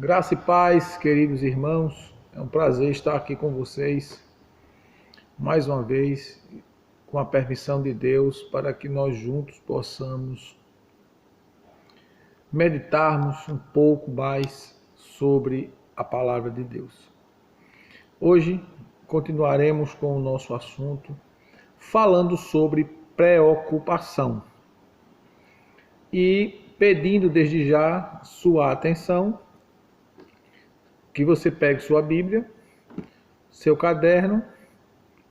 Graça e paz, queridos irmãos. É um prazer estar aqui com vocês mais uma vez, com a permissão de Deus, para que nós juntos possamos meditarmos um pouco mais sobre a palavra de Deus. Hoje continuaremos com o nosso assunto falando sobre preocupação e pedindo desde já sua atenção, que você pegue sua Bíblia, seu caderno,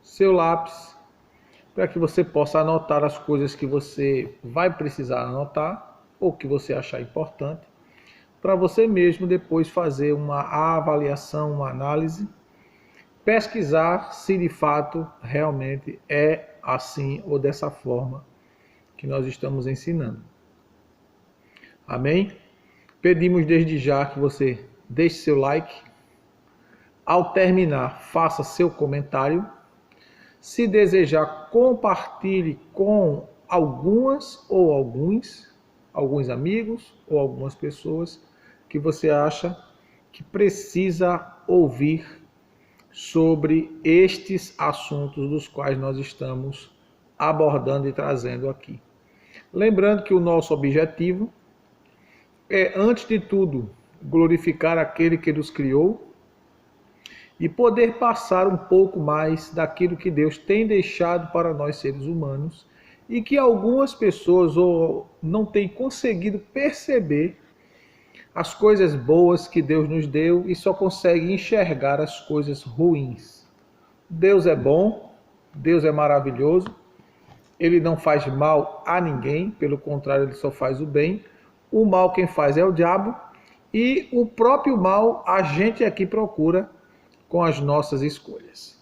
seu lápis, para que você possa anotar as coisas que você vai precisar anotar ou que você achar importante, para você mesmo depois fazer uma avaliação, uma análise, pesquisar se de fato realmente é assim ou dessa forma que nós estamos ensinando. Amém? Pedimos desde já que você deixe seu like. Ao terminar, faça seu comentário. Se desejar, compartilhe com alguns amigos ou algumas pessoas que você acha que precisa ouvir sobre estes assuntos dos quais nós estamos abordando e trazendo aqui. Lembrando que o nosso objetivo é, antes de tudo, glorificar aquele que nos criou e poder passar um pouco mais daquilo que Deus tem deixado para nós seres humanos e que algumas pessoas ou não têm conseguido perceber as coisas boas que Deus nos deu e só conseguem enxergar as coisas ruins. Deus é bom, Deus é maravilhoso, Ele não faz mal a ninguém, pelo contrário, Ele só faz o bem. O mal quem faz é o diabo e o próprio mal a gente aqui procura com as nossas escolhas.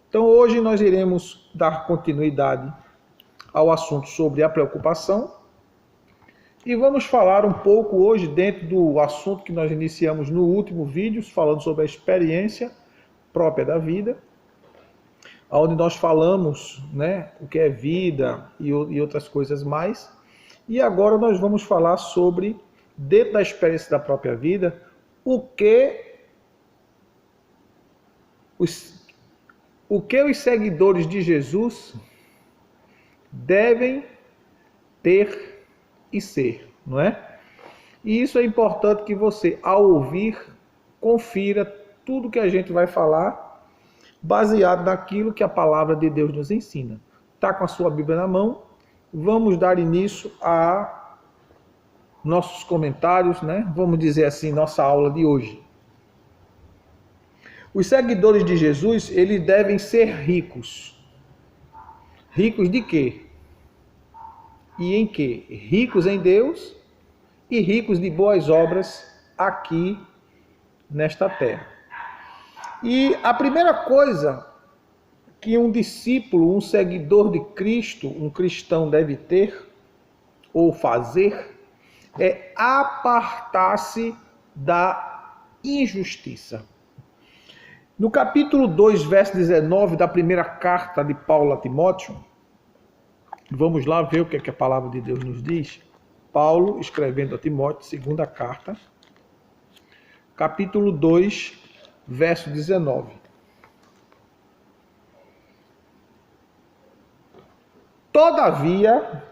Então hoje nós iremos dar continuidade ao assunto sobre a preocupação e vamos falar um pouco hoje dentro do assunto que nós iniciamos no último vídeo, falando sobre a experiência própria da vida, onde nós falamos, o que é vida e outras coisas mais. E agora nós vamos falar sobre, dentro da experiência da própria vida, o que os seguidores de Jesus devem ter e ser, não é? E isso é importante que você, ao ouvir, confira tudo que a gente vai falar, baseado naquilo que a palavra de Deus nos ensina. Está com a sua Bíblia na mão? Vamos dar início a nossos comentários, Vamos dizer assim, nossa aula de hoje. Os seguidores de Jesus, eles devem ser ricos. Ricos de quê? E em quê? Ricos em Deus e ricos de boas obras aqui nesta terra. E a primeira coisa que um discípulo, um seguidor de Cristo, um cristão deve ter ou fazer é apartar-se da injustiça. No capítulo 2, verso 19 da primeira carta de Paulo a Timóteo, vamos lá ver o que a palavra de Deus nos diz. Paulo escrevendo a Timóteo, segunda carta, capítulo 2, verso 19. Todavia,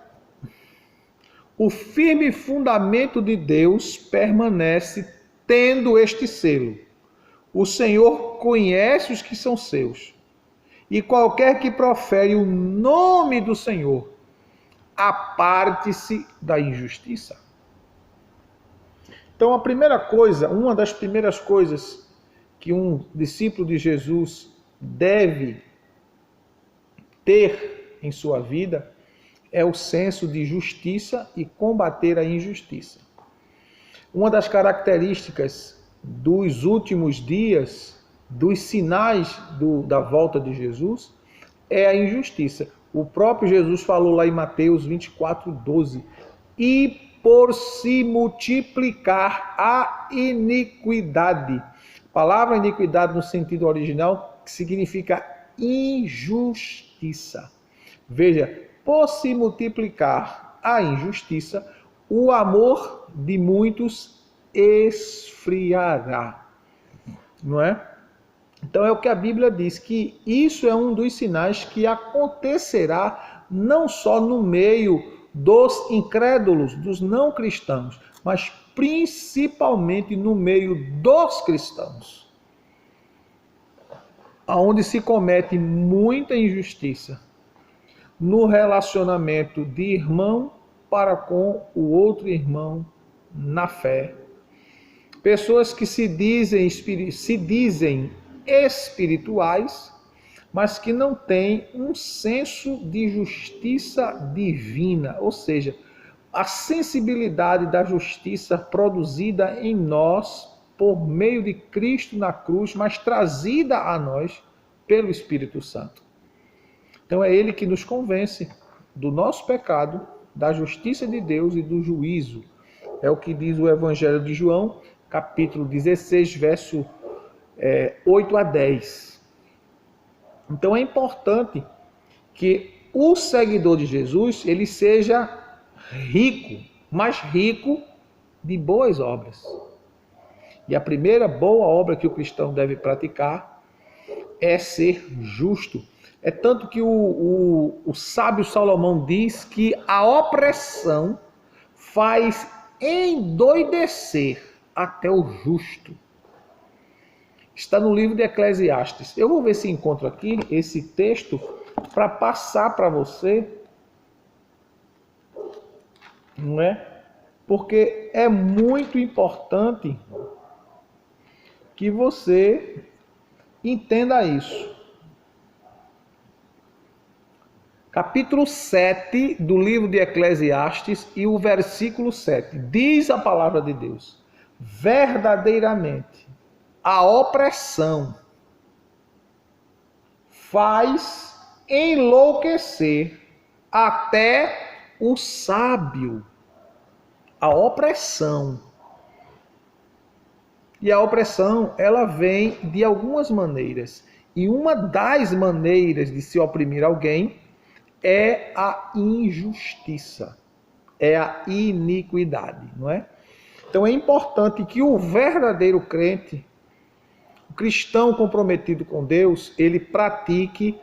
o firme fundamento de Deus permanece tendo este selo: o Senhor conhece os que são seus, e qualquer que profere o nome do Senhor, aparte-se da injustiça. Então, uma das primeiras coisas que um discípulo de Jesus deve ter em sua vida é o senso de justiça e combater a injustiça. Uma das características dos últimos dias, dos sinais da volta de Jesus, é a injustiça. O próprio Jesus falou lá em Mateus 24:12, e por se multiplicar a iniquidade. A palavra iniquidade no sentido original significa injustiça. Veja, por se multiplicar a injustiça, o amor de muitos esfriará. Não é? Então é o que a Bíblia diz, que isso é um dos sinais que acontecerá não só no meio dos incrédulos, dos não cristãos, mas principalmente no meio dos cristãos, onde se comete muita injustiça no relacionamento de irmão para com o outro irmão na fé. Pessoas que se dizem espirituais, mas que não têm um senso de justiça divina, ou seja, a sensibilidade da justiça produzida em nós por meio de Cristo na cruz, mas trazida a nós pelo Espírito Santo. Então é Ele que nos convence do nosso pecado, da justiça de Deus e do juízo. É o que diz o Evangelho de João, capítulo 16, verso 8 a 10. Então é importante que o seguidor de Jesus ele seja rico, mas rico de boas obras. E a primeira boa obra que o cristão deve praticar é ser justo. É tanto que o sábio Salomão diz que a opressão faz endoidecer até o justo. Está no livro de Eclesiastes. Eu vou ver se encontro aqui esse texto para passar para você, não é? Porque é muito importante que você entenda isso. Capítulo 7 do livro de Eclesiastes e o versículo 7. Diz a palavra de Deus: verdadeiramente, a opressão faz enlouquecer até o sábio. A opressão. E a opressão, ela vem de algumas maneiras. E uma das maneiras de se oprimir alguém é a injustiça, é a iniquidade, não é? Então é importante que o verdadeiro crente, o cristão comprometido com Deus, ele pratique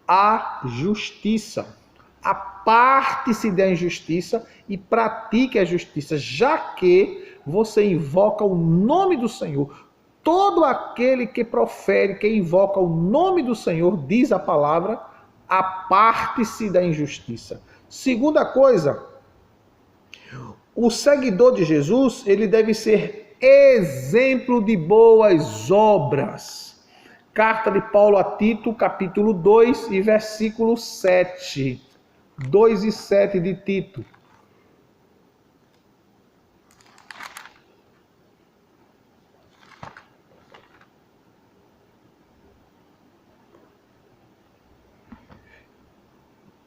a justiça. Aparte-se da injustiça e pratique a justiça, já que você invoca o nome do Senhor. Todo aquele que profere, que invoca o nome do Senhor, diz a palavra, aparte-se da injustiça. Segunda coisa, o seguidor de Jesus, ele deve ser exemplo de boas obras. Carta de Paulo a Tito, capítulo 2 e versículo 7. 2 e 7 de Tito.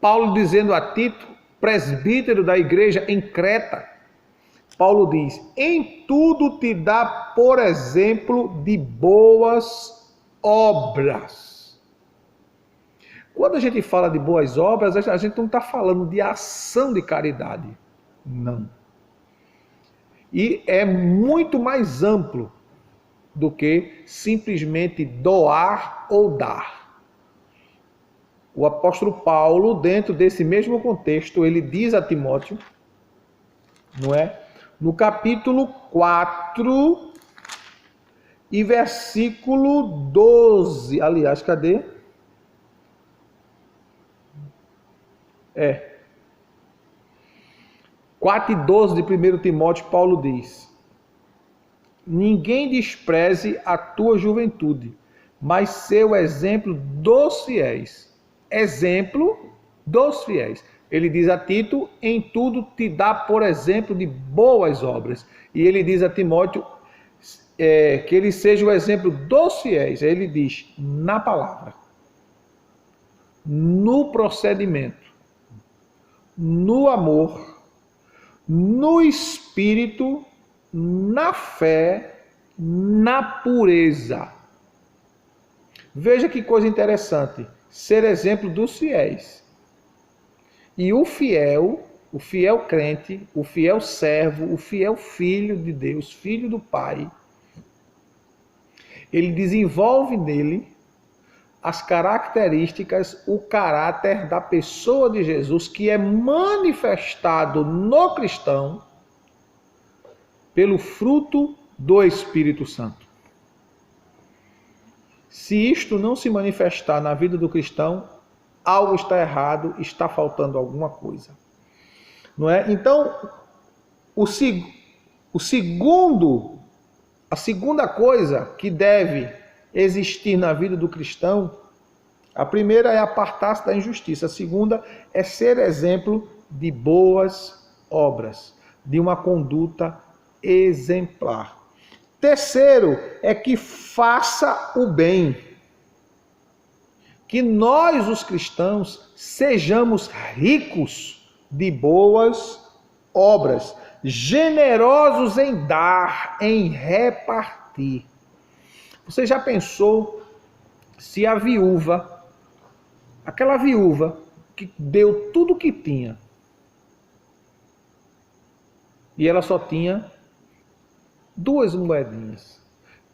Paulo dizendo a Tito, presbítero da igreja em Creta, Paulo diz: em tudo te dá por exemplo de boas obras. Quando a gente fala de boas obras, a gente não está falando de ação de caridade. Não. E é muito mais amplo do que simplesmente doar ou dar. O apóstolo Paulo, dentro desse mesmo contexto, ele diz a Timóteo, não é? No capítulo 4 e versículo 12. Aliás, cadê? 4 e 12 de 1 Timóteo, Paulo diz: ninguém despreze a tua juventude, mas seu exemplo dos fiéis. Exemplo dos fiéis. Ele diz a Tito, em tudo te dá por exemplo de boas obras. E ele diz a Timóteo que ele seja o exemplo dos fiéis. Ele diz, na palavra, no procedimento, no amor, no espírito, na fé, na pureza. Veja que coisa interessante. Ser exemplo dos fiéis. E o fiel o fiel crente, o fiel servo, o fiel filho de Deus, filho do Pai, ele desenvolve nele as características, o caráter da pessoa de Jesus, que é manifestado no cristão pelo fruto do Espírito Santo. Se isto não se manifestar na vida do cristão, algo está errado, está faltando alguma coisa. Não é? Então, a segunda coisa que deve existir na vida do cristão, a primeira é apartar-se da injustiça, a segunda é ser exemplo de boas obras, de uma conduta exemplar. Terceiro é que faça o bem. Que nós, os cristãos, sejamos ricos de boas obras, generosos em dar, em repartir. Você já pensou se a viúva, aquela viúva que deu tudo o que tinha, e ela só tinha 2 moedinhas,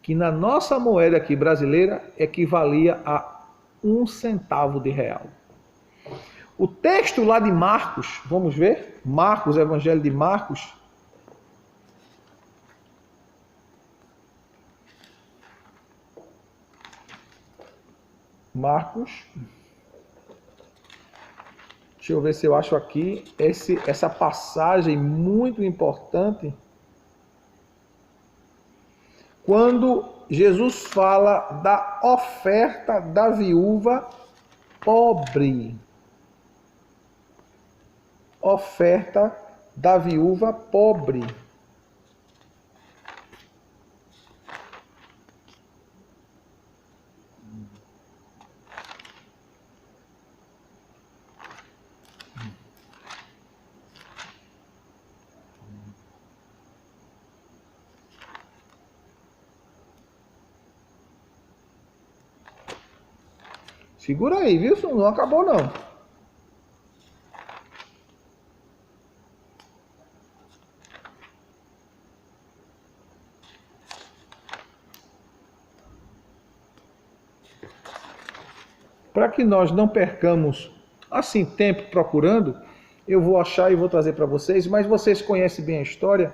que na nossa moeda aqui brasileira equivalia a 1 centavo de real. O texto lá de Marcos, vamos ver? Marcos, Evangelho de Marcos. Marcos. Deixa eu ver se eu acho aqui essa passagem muito importante. Quando Jesus fala da oferta da viúva pobre. Oferta da viúva pobre. Segura aí, viu? Não acabou não. Para que nós não percamos assim tempo procurando, eu vou achar e vou trazer para vocês, mas vocês conhecem bem a história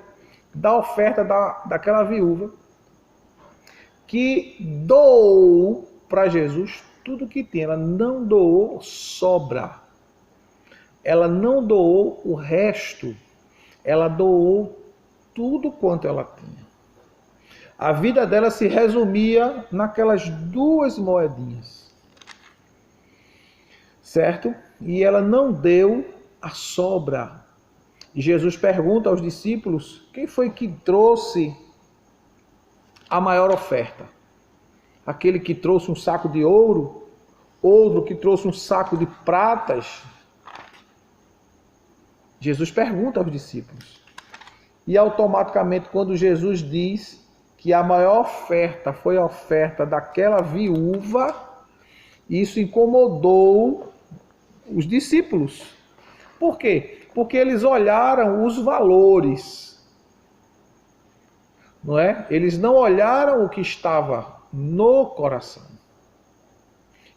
da oferta daquela viúva que doou para Jesus tudo que tinha. Ela não doou sobra. Ela não doou o resto. Ela doou tudo quanto ela tinha. A vida dela se resumia naquelas 2 moedinhas. Certo? E ela não deu a sobra. E Jesus pergunta aos discípulos, quem foi que trouxe a maior oferta? Aquele que trouxe um saco de ouro, outro que trouxe um saco de pratas. Jesus pergunta aos discípulos. E automaticamente, quando Jesus diz que a maior oferta foi a oferta daquela viúva, isso incomodou os discípulos. Por quê? Porque eles olharam os valores, não é? Eles não olharam o que estava no coração.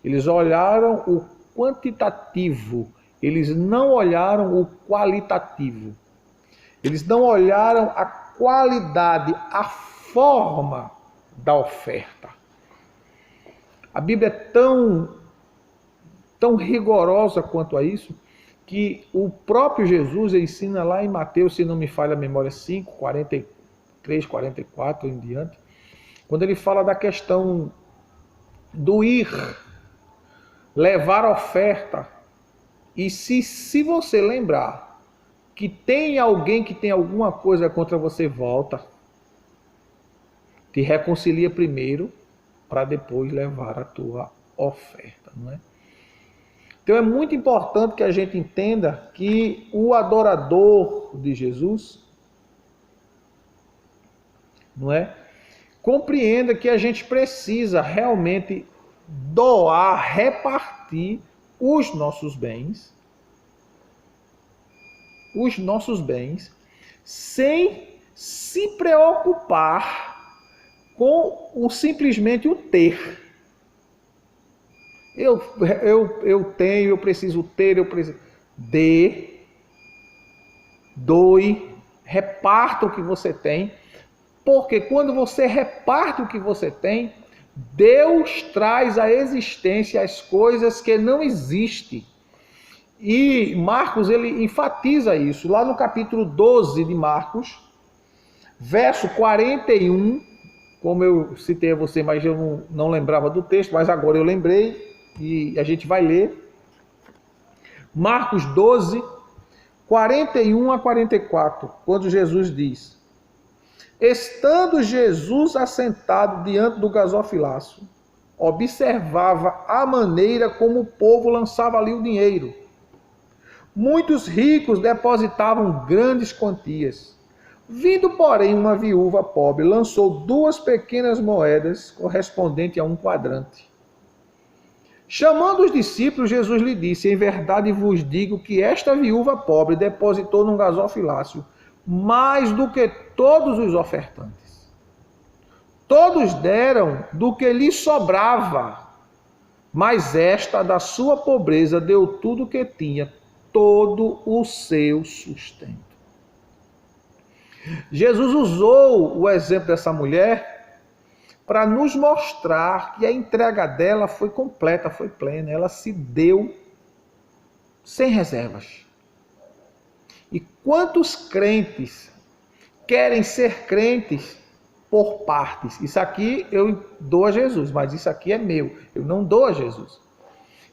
Eles olharam o quantitativo, eles não olharam o qualitativo. Eles não olharam a qualidade, a forma da oferta. A Bíblia é tão rigorosa quanto a isso, que o próprio Jesus ensina lá em Mateus, se não me falha a memória, 5, 43, 44 em diante, quando ele fala da questão do ir, levar oferta. E se você lembrar que tem alguém que tem alguma coisa contra você, volta. Te reconcilia primeiro, para depois levar a tua oferta, não é? Então é muito importante que a gente entenda que o adorador de Jesus, não é? Compreenda que a gente precisa realmente doar, repartir os nossos bens os nossos bens sem se preocupar com simplesmente o ter. Eu tenho, eu preciso ter, eu preciso... Dê, doe, reparta o que você tem, porque quando você reparte o que você tem, Deus traz à existência as coisas que não existem. E Marcos, ele enfatiza isso, lá no capítulo 12 de Marcos, verso 41, como eu citei a você, mas eu não lembrava do texto, mas agora eu lembrei, e a gente vai ler. Marcos 12, 41 a 44, quando Jesus diz: estando Jesus assentado diante do gasofilácio, observava a maneira como o povo lançava ali o dinheiro. Muitos ricos depositavam grandes quantias. Vindo, porém, uma viúva pobre, lançou 2 pequenas moedas, correspondentes a 1 quadrante. Chamando os discípulos, Jesus lhe disse: em verdade vos digo que esta viúva pobre depositou num gasofilácio mais do que todos os ofertantes. Todos deram do que lhe sobrava, mas esta da sua pobreza deu tudo o que tinha, todo o seu sustento. Jesus usou o exemplo dessa mulher para nos mostrar que a entrega dela foi completa, foi plena. Ela se deu sem reservas. E quantos crentes querem ser crentes por partes? Isso aqui eu dou a Jesus, mas isso aqui é meu. Eu não dou a Jesus.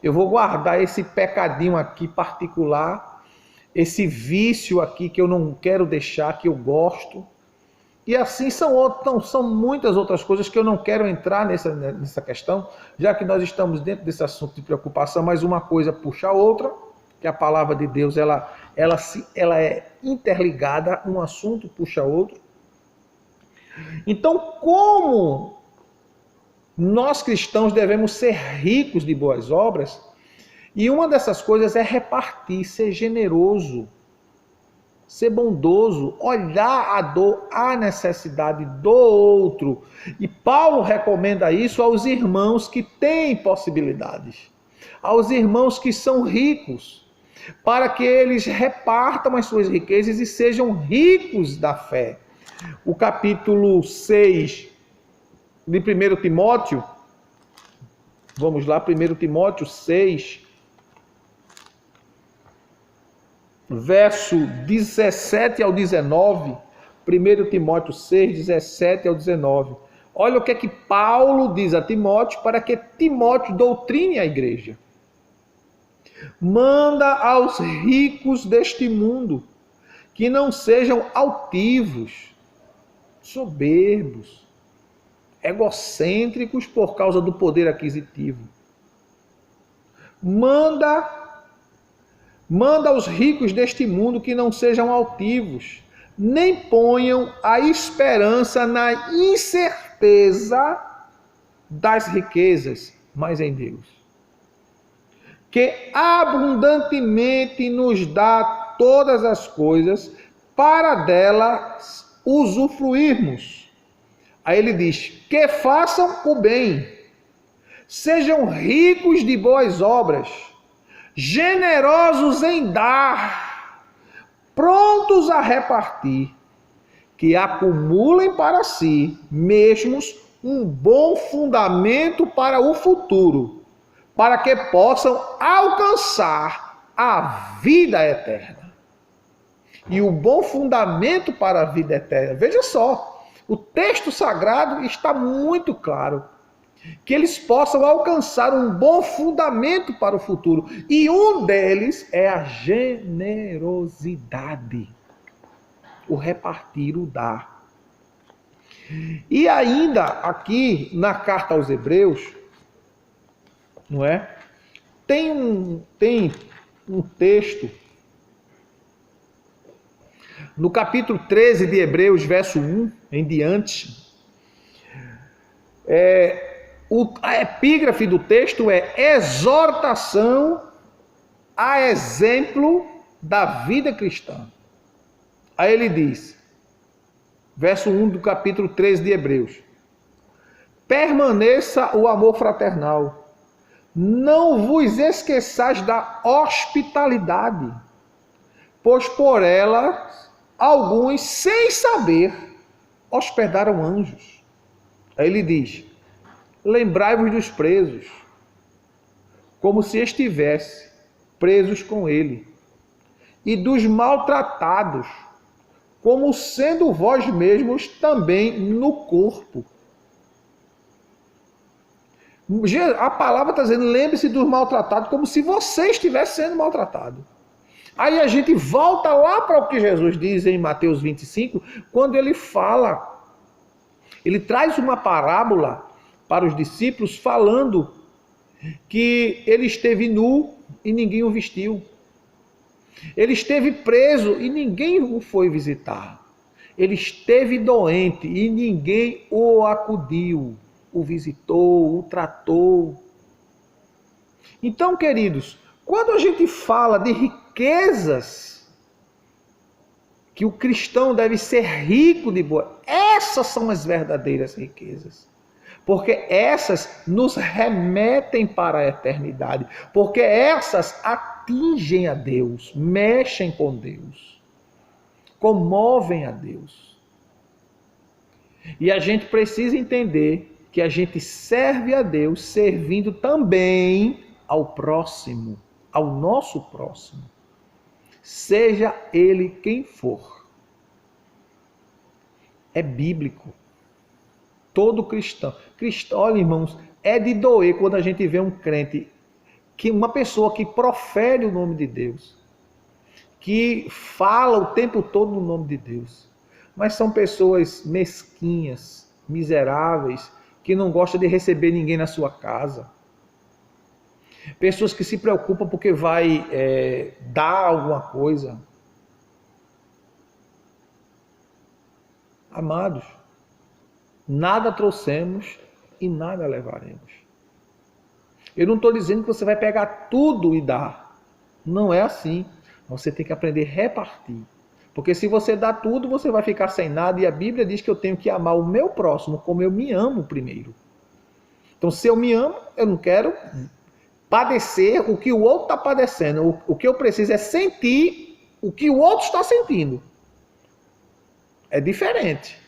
Eu vou guardar esse pecadinho aqui particular, esse vício aqui que eu não quero deixar, que eu gosto. E assim são muitas outras coisas que eu não quero entrar nessa questão, já que nós estamos dentro desse assunto de preocupação, mas uma coisa puxa a outra, que a palavra de Deus ela é interligada, um assunto puxa outro. Então, como nós cristãos devemos ser ricos de boas obras, e uma dessas coisas é repartir, ser generoso, ser bondoso, olhar a dor, a necessidade do outro. E Paulo recomenda isso aos irmãos que têm possibilidades, aos irmãos que são ricos, para que eles repartam as suas riquezas e sejam ricos da fé. O capítulo 6 de 1 Timóteo, vamos lá, 1 Timóteo 6, verso 17 ao 19, 1 Timóteo 6, 17 ao 19. Olha o que é que Paulo diz a Timóteo para que Timóteo doutrine a igreja. Manda aos ricos deste mundo que não sejam altivos, soberbos, egocêntricos por causa do poder aquisitivo. Manda aos ricos deste mundo que não sejam altivos, nem ponham a esperança na incerteza das riquezas, mas em Deus, que abundantemente nos dá todas as coisas para delas usufruirmos. Aí ele diz: que façam o bem, sejam ricos de boas obras, generosos em dar, prontos a repartir, que acumulem para si mesmos um bom fundamento para o futuro, para que possam alcançar a vida eterna. E o bom fundamento para a vida eterna, veja só, o texto sagrado está muito claro, que eles possam alcançar um bom fundamento para o futuro. E um deles é a generosidade, o repartir, o dar. E ainda aqui na carta aos Hebreus, não é? Tem um texto no capítulo 13 de Hebreus, verso 1 em diante. A epígrafe do texto é exortação a exemplo da vida cristã. Aí ele diz, verso 1 do capítulo 13 de Hebreus: permaneça o amor fraternal, não vos esqueçais da hospitalidade, pois por ela alguns, sem saber, hospedaram anjos. Aí ele diz: lembrai-vos dos presos, como se estivesse presos com ele, e dos maltratados, como sendo vós mesmos também no corpo. A palavra está dizendo, lembre-se dos maltratados, como se você estivesse sendo maltratado. Aí a gente volta lá para o que Jesus diz em Mateus 25, quando ele fala, ele traz uma parábola para os discípulos, falando que ele esteve nu e ninguém o vestiu. Ele esteve preso e ninguém o foi visitar. Ele esteve doente e ninguém o acudiu, o visitou, o tratou. Então, queridos, quando a gente fala de riquezas, que o cristão deve ser rico de boa, essas são as verdadeiras riquezas. Porque essas nos remetem para a eternidade. Porque essas atingem a Deus, mexem com Deus, comovem a Deus. E a gente precisa entender que a gente serve a Deus servindo também ao próximo, ao nosso próximo, seja ele quem for. É bíblico. Todo cristão, olha, irmãos, é de doer quando a gente vê um crente, uma pessoa que profere o nome de Deus, que fala o tempo todo no nome de Deus, mas são pessoas mesquinhas, miseráveis, que não gostam de receber ninguém na sua casa. Pessoas que se preocupam porque vai dar alguma coisa. Amados, nada trouxemos e nada levaremos. Eu não estou dizendo que você vai pegar tudo e dar. Não é assim. Você tem que aprender a repartir. Porque se você dá tudo, você vai ficar sem nada. E a Bíblia diz que eu tenho que amar o meu próximo como eu me amo primeiro. Então, se eu me amo, eu não quero padecer o que o outro está padecendo. O que eu preciso é sentir o que o outro está sentindo. É diferente.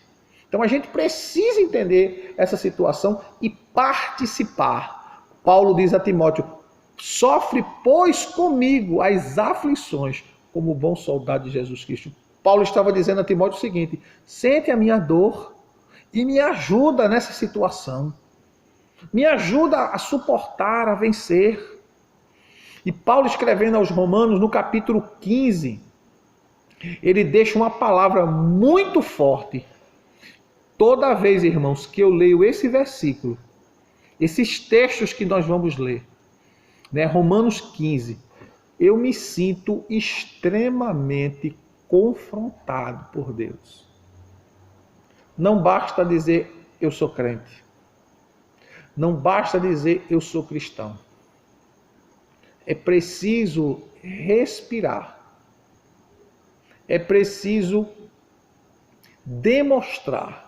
Então a gente precisa entender essa situação e participar. Paulo diz a Timóteo: sofre, pois, comigo as aflições, como bom soldado de Jesus Cristo. Paulo estava dizendo a Timóteo o seguinte: sente a minha dor e me ajuda nessa situação. Me ajuda a suportar, a vencer. E Paulo, escrevendo aos Romanos, no capítulo 15, ele deixa uma palavra muito forte. Toda vez, irmãos, que eu leio esse versículo, esses textos que nós vamos ler, né, Romanos 15, eu me sinto extremamente confrontado por Deus. Não basta dizer eu sou crente. Não basta dizer eu sou cristão. É preciso respirar. É preciso demonstrar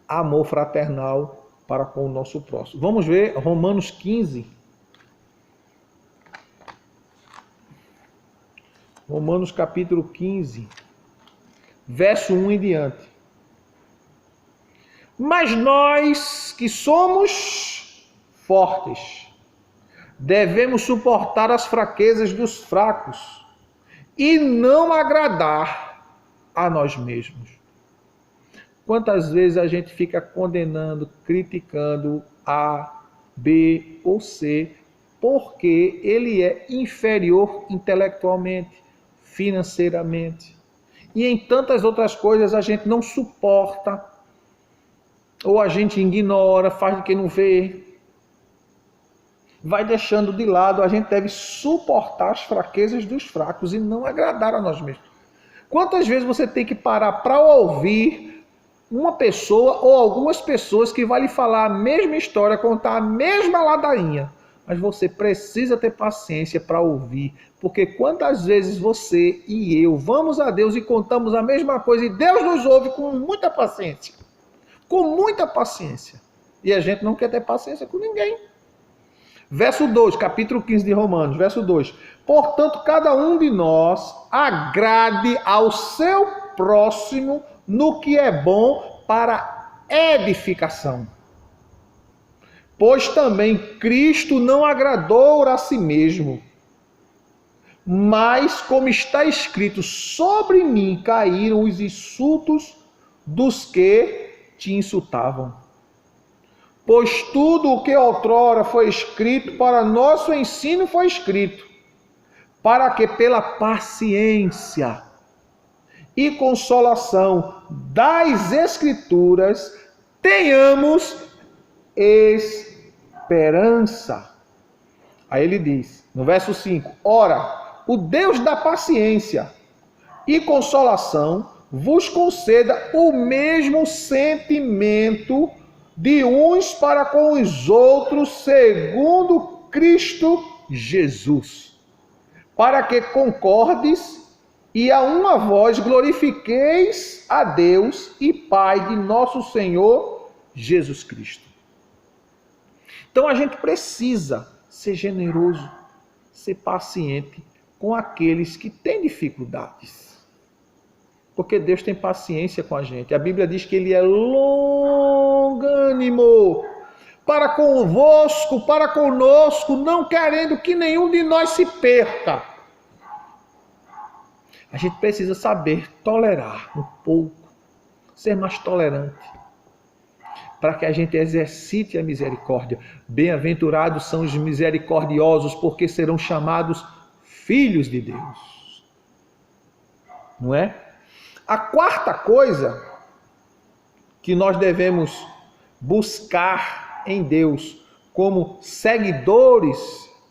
amor fraternal para com o nosso próximo. Vamos ver Romanos 15. Romanos capítulo 15, verso 1 em diante. Mas nós que somos fortes, devemos suportar as fraquezas dos fracos e não agradar a nós mesmos. Quantas vezes a gente fica condenando, criticando A, B ou C, porque ele é inferior intelectualmente, financeiramente. E em tantas outras coisas a gente não suporta, ou a gente ignora, faz de que não vê, vai deixando de lado. A gente deve suportar as fraquezas dos fracos e não agradar a nós mesmos. Quantas vezes você tem que parar para ouvir uma pessoa ou algumas pessoas que vai lhe falar a mesma história, contar a mesma ladainha, Mas você precisa ter paciência para ouvir, porque quantas vezes você e eu vamos a Deus e contamos a mesma coisa e Deus nos ouve com muita paciência. Com muita paciência. E a gente não quer ter paciência com ninguém. Verso 2, capítulo 15 de Romanos, verso 2. Portanto, cada um de nós agrade ao seu próximo no que é bom para edificação. Pois também Cristo não agradou a si mesmo. Mas, como está escrito, sobre mim caíram os insultos dos que te insultavam. Pois tudo o que outrora foi escrito para nosso ensino foi escrito, para que pela paciência e consolação das Escrituras tenhamos esperança. Aí ele diz, no verso 5, ora, o Deus da paciência e consolação vos conceda o mesmo sentimento de uns para com os outros, segundo Cristo Jesus, para que concordes e a uma voz glorifiqueis a Deus e Pai de nosso Senhor Jesus Cristo. Então a gente precisa ser generoso, ser paciente com aqueles que têm dificuldades. Porque Deus tem paciência com a gente. A Bíblia diz que Ele é longânimo para convosco, para conosco, não querendo que nenhum de nós se perca. A gente precisa saber tolerar um pouco, ser mais tolerante, para que a gente exercite a misericórdia. Bem-aventurados são os misericordiosos, porque serão chamados filhos de Deus. Não é? A quarta coisa que nós devemos buscar em Deus como seguidores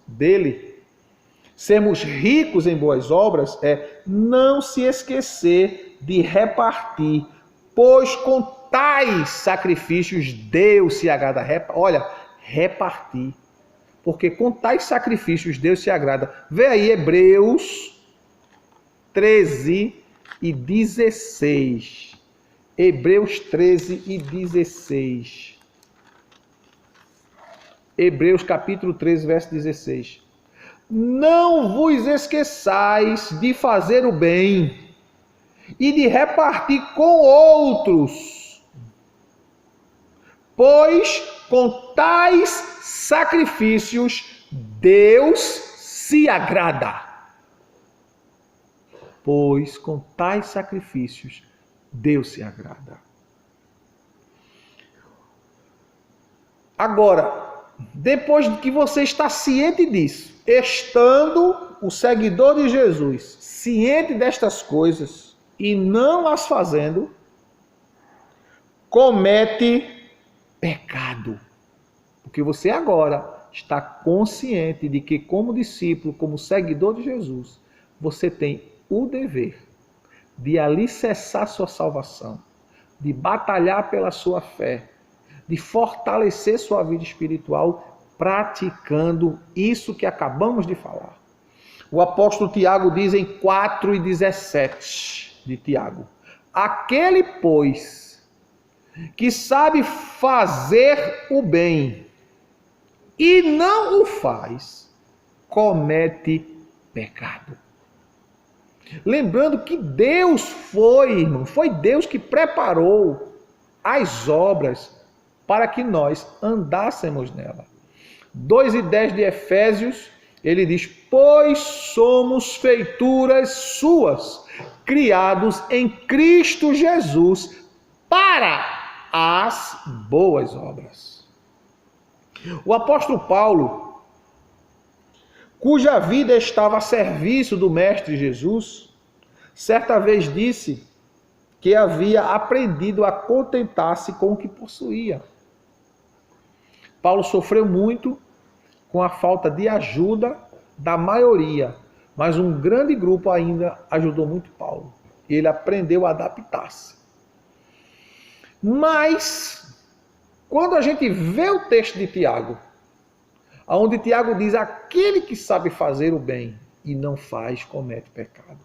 dele, sermos ricos em boas obras, é não se esquecer de repartir, pois com tais sacrifícios Deus se agrada. Olha, repartir, porque com tais sacrifícios Deus se agrada. Vê aí Hebreus 13 e 16. Hebreus 13 e 16. Hebreus capítulo 13, verso 16. Não vos esqueçais de fazer o bem e de repartir com outros, pois com tais sacrifícios Deus se agrada. Pois com tais sacrifícios Deus se agrada. Agora, depois de que você está ciente disso, estando o seguidor de Jesus ciente destas coisas e não as fazendo, comete pecado. Porque você agora está consciente de que, como discípulo, como seguidor de Jesus, você tem o dever de alicerçar sua salvação, de batalhar pela sua fé, de fortalecer sua vida espiritual, praticando isso que acabamos de falar. O apóstolo Tiago diz em 4:17 de Tiago: aquele, pois, que sabe fazer o bem e não o faz, comete pecado. Lembrando que Deus foi Deus que preparou as obras para que nós andássemos nela. 2:10 de Efésios, ele diz: pois somos feituras suas, criados em Cristo Jesus para as boas obras. O apóstolo Paulo, cuja vida estava a serviço do Mestre Jesus, certa vez disse que havia aprendido a contentar-se com o que possuía. Paulo sofreu muito com a falta de ajuda da maioria, mas um grande grupo ainda ajudou muito Paulo. E ele aprendeu a adaptar-se. Mas, quando a gente vê o texto de Tiago, Onde Tiago diz, aquele que sabe fazer o bem e não faz, comete pecado.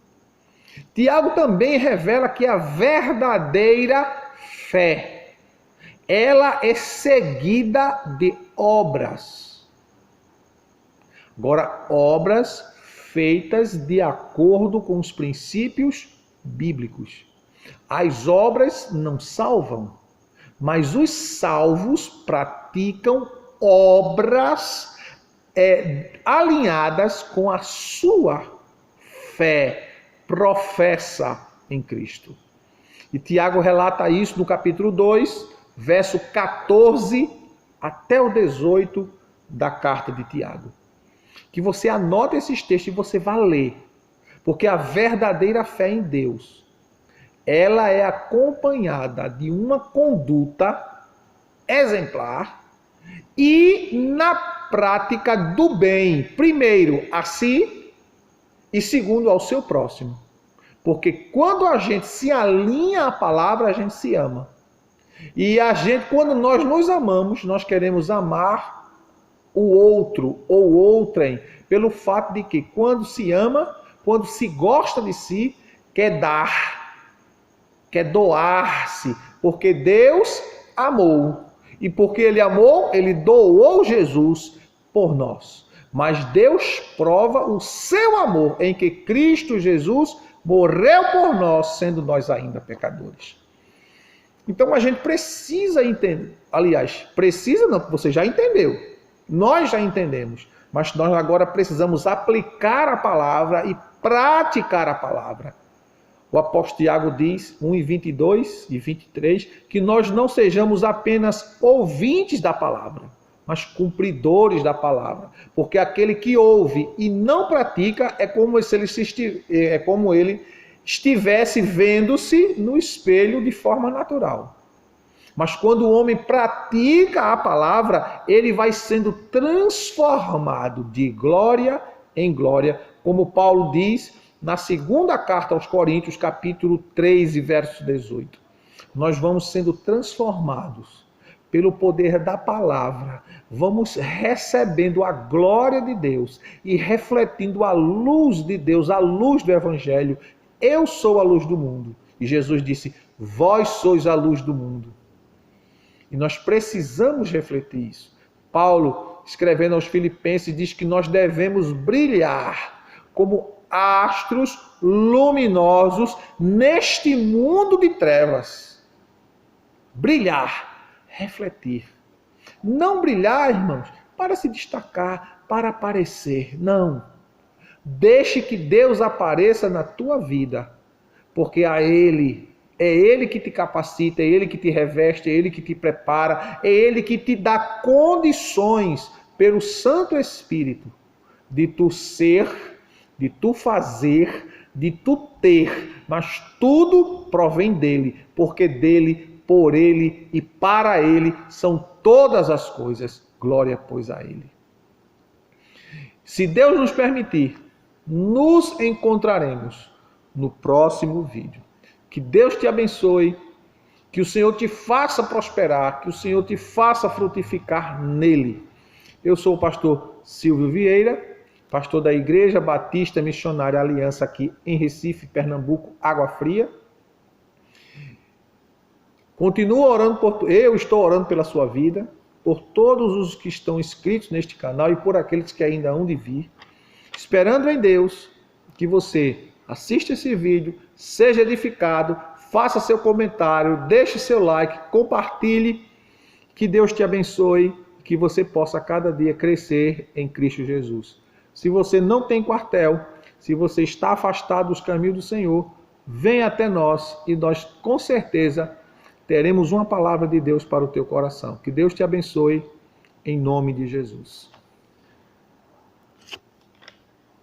Tiago também revela que a verdadeira fé, ela é seguida de obras. Agora, obras feitas de acordo com os princípios bíblicos. As obras não salvam, mas os salvos praticam obras alinhadas com a sua fé, professa em Cristo. E Tiago relata isso no capítulo 2, verso 14 até o 18 da carta de Tiago. Que você anote esses textos e você vá ler. Porque a verdadeira fé em Deus, ela é acompanhada de uma conduta exemplar e na prática do bem, primeiro a si e segundo ao seu próximo. Porque quando a gente se alinha à palavra, a gente se ama. E a gente, quando nós nos amamos, nós queremos amar o outro ou outrem, pelo fato de que quando se ama, quando se gosta de si, quer dar, quer doar-se, porque Deus amou. E porque Ele amou, Ele doou Jesus por nós. Mas Deus prova o seu amor em que Cristo Jesus morreu por nós, sendo nós ainda pecadores. Então a gente precisa entender. Aliás, precisa não, você já entendeu. Nós já entendemos. Mas nós agora precisamos aplicar a palavra e praticar a palavra. O apóstolo Tiago diz, 1:22 e 23, que nós não sejamos apenas ouvintes da palavra, mas cumpridores da palavra. Porque aquele que ouve e não pratica é como ele estivesse vendo-se no espelho de forma natural. Mas quando o homem pratica a palavra, ele vai sendo transformado de glória em glória, como Paulo diz na segunda carta aos Coríntios, capítulo 3, verso 18. Nós vamos sendo transformados pelo poder da palavra, vamos recebendo a glória de Deus e refletindo a luz de Deus, a luz do Evangelho. Eu sou a luz do mundo. E Jesus disse, vós sois a luz do mundo. E nós precisamos refletir isso. Paulo, escrevendo aos Filipenses, diz que nós devemos brilhar como astros luminosos neste mundo de trevas. Brilhar, refletir. Não brilhar, irmãos, para se destacar, para aparecer. Não. Deixe que Deus apareça na tua vida, porque é Ele que te capacita, é Ele que te reveste, é Ele que te prepara, é Ele que te dá condições pelo Santo Espírito de tu ser, de tu fazer, de tu ter, mas tudo provém dEle, porque dEle, por Ele e para Ele são todas as coisas. Glória, pois, a Ele. Se Deus nos permitir, nos encontraremos no próximo vídeo. Que Deus te abençoe, que o Senhor te faça prosperar, que o Senhor te faça frutificar nele. Eu sou o pastor Silvio Vieira, pastor da Igreja Batista Missionária Aliança aqui em Recife, Pernambuco, Água Fria. Continuo orando eu estou orando pela sua vida, por todos os que estão inscritos neste canal e por aqueles que ainda hão de vir, esperando em Deus que você assista esse vídeo, seja edificado, faça seu comentário, deixe seu like, compartilhe, que Deus te abençoe, que você possa cada dia crescer em Cristo Jesus. Se você não tem quartel, se você está afastado dos caminhos do Senhor, venha até nós e nós com certeza teremos uma palavra de Deus para o teu coração. Que Deus te abençoe em nome de Jesus.